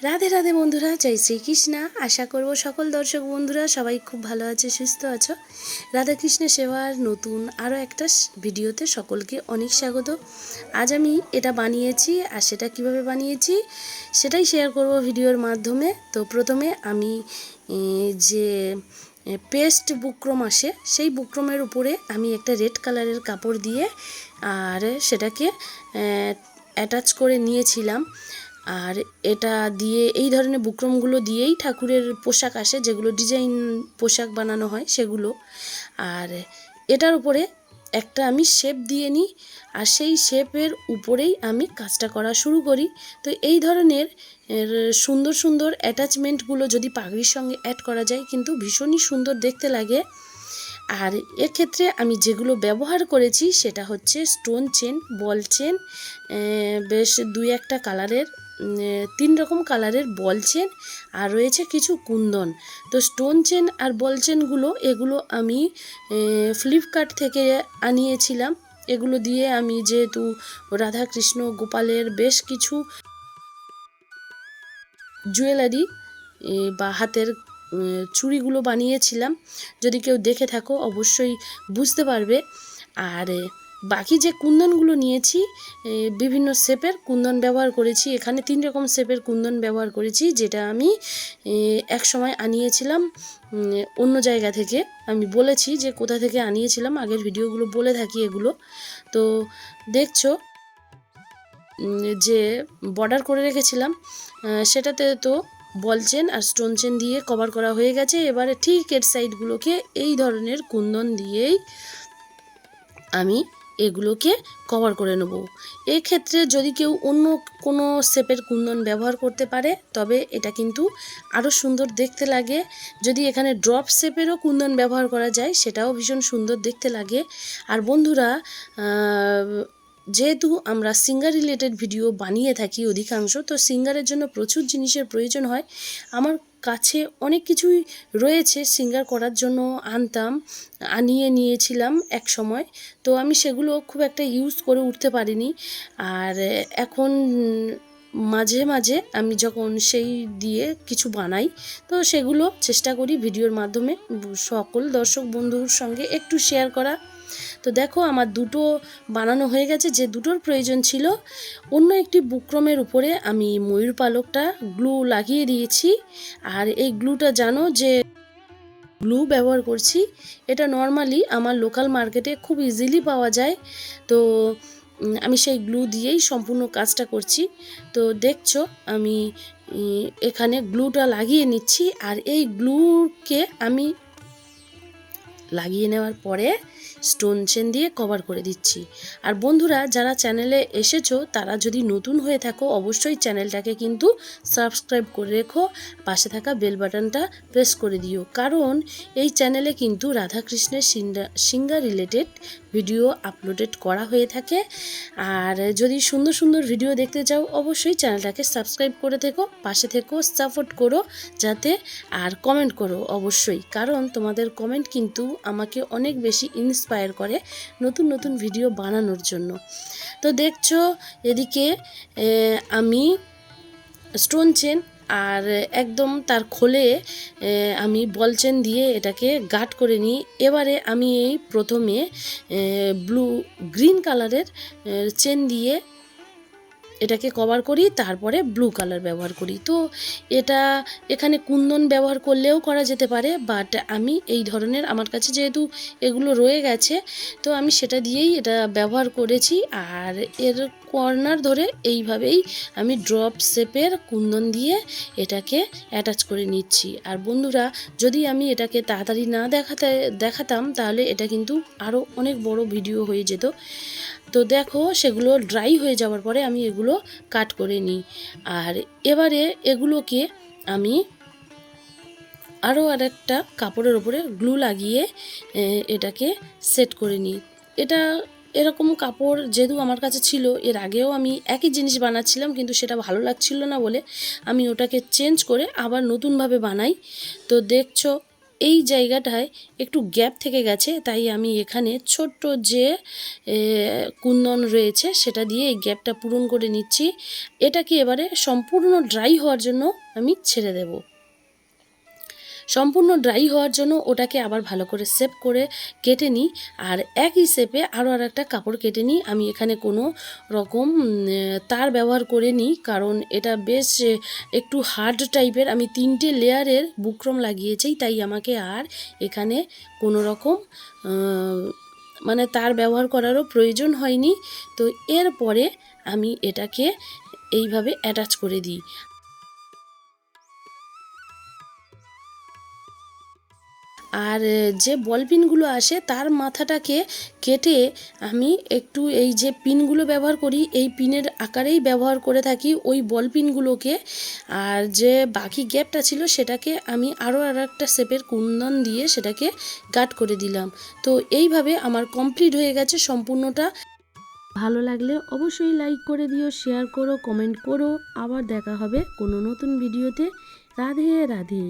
রাধে রাধে বন্ধুরা, জয় শ্রীকৃষ্ণা। আশা করব সকল দর্শক বন্ধুরা সবাই খুব ভালো আছে, সুস্থ আছো। রাধাকৃষ্ণের সেবার নতুন আরও একটা ভিডিওতে সকলকে অনেক স্বাগত। আজ আমি এটা বানিয়েছি, আর সেটা কিভাবে বানিয়েছি সেটাই শেয়ার করব ভিডিওর মাধ্যমে। তো প্রথমে আমি যে পেস্ট বুকরম আসে, সেই বুকরমের উপরে আমি একটা রেড কালারের কাপড় দিয়ে আর সেটাকে অ্যাটাচ করে নিয়েছিলাম। আর এটা দিয়ে এই ধরনের বুকরমগুলো দিয়েই ঠাকুরের পোশাক আসে, যেগুলো ডিজাইন পোশাক বানানো হয় সেগুলো। আর এটার উপরে একটা আমি শেপ দিয়ে নিই, আর সেই শেপের উপরেই আমি কাজটা করা শুরু করি। তো এই ধরনের সুন্দর সুন্দর অ্যাটাচমেন্টগুলো যদি পাগড়ির সঙ্গে অ্যাড করা যায় কিন্তু ভীষণই সুন্দর দেখতে লাগে। আর এক্ষেত্রে আমি যেগুলো ব্যবহার করেছি সেটা হচ্ছে স্টোন চেন, বল চেন, বেশ দুই একটা কালারের, 3 রকম কালারের বল চেন, আর রয়েছে কিছু কুন্দন। তো স্টোন চেন আর বল চেনগুলো এগুলো আমি ফ্লিপকার্ট থেকে আনিয়েছিলাম। এগুলো দিয়ে আমি যেহেতু রাধাকৃষ্ণ গোপালের বেশ কিছু জুয়েলারি বা হাতের চুড়িগুলো বানিয়েছিলাম, যদি কেউ দেখে থাকো অবশ্যই বুঝতে পারবে। আর বাকি যে কুন্দনগুলো নিয়েছি, বিভিন্ন শেপের কুন্দন ব্যবহার করেছি। এখানে 3 রকম শেপের কুন্দন ব্যবহার করেছি, যেটা আমি এক সময় আনিয়েছিলাম অন্য জায়গা থেকে। আমি বলেছি যে কোথা থেকে আনিয়েছিলাম, আগের ভিডিওগুলো বলে থাকি এগুলো। তো দেখছো যে বর্ডার করে রেখেছিলাম সেটাতে তো বল চেন আর স্টোন চেন দিয়ে কভার করা হয়ে গেছে। এবারে ঠিক এর সাইডগুলোকে এই ধরনের কুন্দন দিয়েই আমি এগুলোকে কভার করে নেব। এক্ষেত্রে যদি কেউ অন্য কোনো শেপের কুন্দন ব্যবহার করতে পারে তবে এটা কিন্তু আরও সুন্দর দেখতে লাগে। যদি এখানে ড্রপ শেপেরও কুন্দন ব্যবহার করা যায় সেটাও ভীষণ সুন্দর দেখতে লাগে। আর বন্ধুরা, যেহেতু আমরা সিঙ্গার রিলেটেড ভিডিও বানিয়ে থাকি অধিকাংশ, তো সিঙ্গারের জন্য প্রচুর জিনিসের প্রয়োজন হয়। আমার কাছে অনেক কিছুই রয়েছে সিঙ্গার করার জন্য, আনিয়ে নিয়েছিলাম এক সময়। তো আমি সেগুলো খুব একটা ইউজ করে উঠতে পারিনি। আর এখন মাঝে মাঝে আমি যখন সেই দিয়ে কিছু বানাই, তো সেগুলো চেষ্টা করি ভিডিওর মাধ্যমে সকল দর্শক বন্ধুর সঙ্গে একটু শেয়ার করা। তো দেখো আমার দুটো বানানো হয়ে গেছে, যে দুটোর প্রয়োজন ছিল। অন্য একটি বুকরমের উপরে আমি ময়ূর পালকটা গ্লু লাগিয়ে দিয়েছি। আর এই গ্লুটা জানো যে গ্লু ব্যবহার করছি, এটা নর্মালি আমার লোকাল মার্কেটে খুব ইজিলি পাওয়া যায়। তো আমি সেই গ্লু দিয়েই সম্পূর্ণ কাজটা করছি। তো দেখছো আমি এখানে গ্লুটা লাগিয়ে নিচ্ছি, আর এই গ্লুকে আমি লাগিয়ে নেওয়ার পরে স্টোন চেন দিয়ে কভার করে দিচ্ছি। আর বন্ধুরা, যারা চ্যানেলে এসেছো তারা যদি নতুন হয়ে থাকো অবশ্যই চ্যানেলটাকে কিন্তু সাবস্ক্রাইব করে রেখো, পাশে থাকা বেল বাটনটা প্রেস করে দিও, কারণ এই চ্যানেলে কিন্তু রাধাকৃষ্ণের সিঙ্গার রিলেটেড ভিডিও আপলোডেড করা হয়ে থাকে। আর যদি সুন্দর সুন্দর ভিডিও দেখতে চাও অবশ্যই চ্যানেলটাকে সাবস্ক্রাইব করে থেকো, পাশে থেকো, সাপোর্ট করো যাতে, আর কমেন্ট করো অবশ্যই, কারণ তোমাদের কমেন্ট কিন্তু আমাকে অনেক বেশি ইন্সপায়ার করে নতুন নতুন ভিডিও বানানোর জন্য। তো দেখছো এদিকে আমি স্টোন চেন আর একদম তার খোলে আমি বল চেন দিয়ে এটাকে গার্ড করে নিই। এবারে আমি এই প্রথমে গ্রিন কালারের চেন দিয়ে এটাকে কভার করি, তারপরে ব্লু কালার ব্যবহার করি। তো এটা এখানে কুন্দন ব্যবহার করলেও করা যেতে পারে, বাট আমি এই ধরনের, আমার কাছে যেহেতু এগুলো রয়ে গেছে তো আমি সেটা দিয়েই এটা ব্যবহার করেছি। আর এর কর্নার ধরে এইভাবেই আমি ড্রপ শেপের কুন্দন দিয়ে এটাকে অ্যাটাচ করে নিচ্ছি। আর বন্ধুরা, যদি আমি এটাকে তাড়াতাড়ি না দেখাতাম তাহলে এটা কিন্তু আরও অনেক বড় ভিডিও হয়ে যেত। তো দেখো সেগুলো ড্রাই হয়ে যাওয়ার পরে আমি এগুলো কাট করে নিই। আর এবারে এগুলোকে আমি আরও আরেকটা কাপড়ের ওপরে গ্লু লাগিয়ে এটাকে সেট করে নিই। এটা এরকম কাপড় যেহেতু আমার কাছে ছিল, এর আগেও আমি একই জিনিস বানাচ্ছিলাম কিন্তু সেটা ভালো লাগছিল না বলে আমি ওটাকে চেঞ্জ করে আবার নতুনভাবে বানাই। তো দেখছো এই জায়গাটায় একটু গ্যাপ থেকে গেছে, তাই আমি এখানে ছোট্ট যে কুন্দন রয়েছে সেটা দিয়ে এই গ্যাপটা পূরণ করে নিচ্ছি। এটাকে এবারে সম্পূর্ণ ড্রাই হওয়ার জন্য আমি ছেড়ে দেব। সম্পূর্ণ ড্রাই হওয়ার জন্য ওটাকে আবার ভালো করে শেপ করে কেটে নিই। আর একই শেপে আরও একটা কাপড় কেটে নিই। আমি এখানে কোনো রকম তার ব্যবহার করে নিই, কারণ এটা বেশ একটু হার্ড টাইপের। আমি 3টে লেয়ারের বুকরম লাগিয়েছি, তাই আমাকে আর এখানে কোনো রকম মানে তার ব্যবহার করারও প্রয়োজন হয়নি। তো এরপরে আমি এটাকে এইভাবে অ্যাটাচ করে দিই। আর যে বল পিনগুলো আসে তার মাথাটাকে কেটে আমি একটু এই যে পিনগুলো ব্যবহার করি এই পিনের আকারেই ব্যবহার করে থাকি ওই বল পিনগুলোকে। আর যে বাকি গ্যাপটা ছিল সেটাকে আমি আরও একটা শেপের কুন্দন দিয়ে সেটাকে গার্ড করে দিলাম। তো এইভাবে আমার কমপ্লিট হয়ে গেছে সম্পূর্ণটা। ভালো লাগলে অবশ্যই লাইক করে দিও, শেয়ার করো, কমেন্ট করো। আবার দেখা হবে কোনো নতুন ভিডিওতে। রাধে রাধে।